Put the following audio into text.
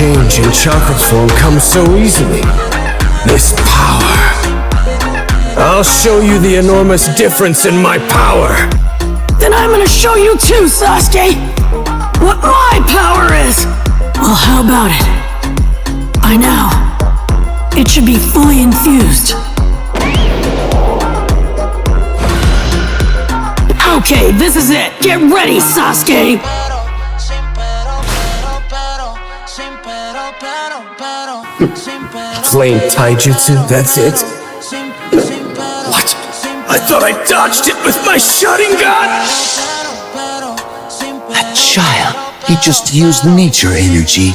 change in chakra form comes so easily. This power. I'll show you the enormous difference in my power. Then I'm gonna show you too, Sasuke! What my power is! Well, how about it? By now, it should be fully infused. Okay, this is it! Get ready, Sasuke! Flame taijutsu, that's it? What? I thought I dodged it with my Sharingan! That child, he just used nature energy.